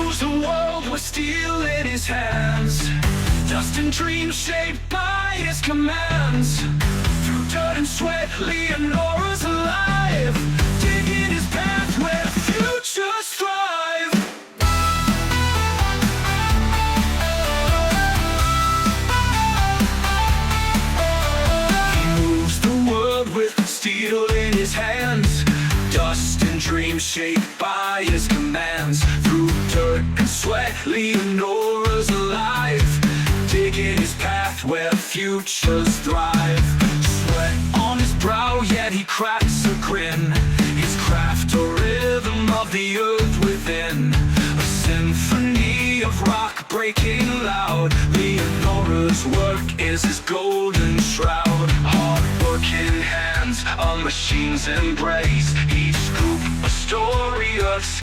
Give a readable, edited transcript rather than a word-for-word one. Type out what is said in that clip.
moves the world with steel in his hands. Dust and dreams shaped by his commands. Through dirt and sweat, Leonora's alive, digging his path where futures thrive. He moves the world with steel in his hands. Dust and dreams shaped by his commands. Through dirt and sweat, Leonora's alive, digging his path where futures thrive. Sweat on his brow, yet he cracks a grin. His craft a rhythm of the earth within, a symphony of rock breaking loud. Leonora's work is his golden shroud. Hard-working hands, a machine's embrace. Each scoop a story of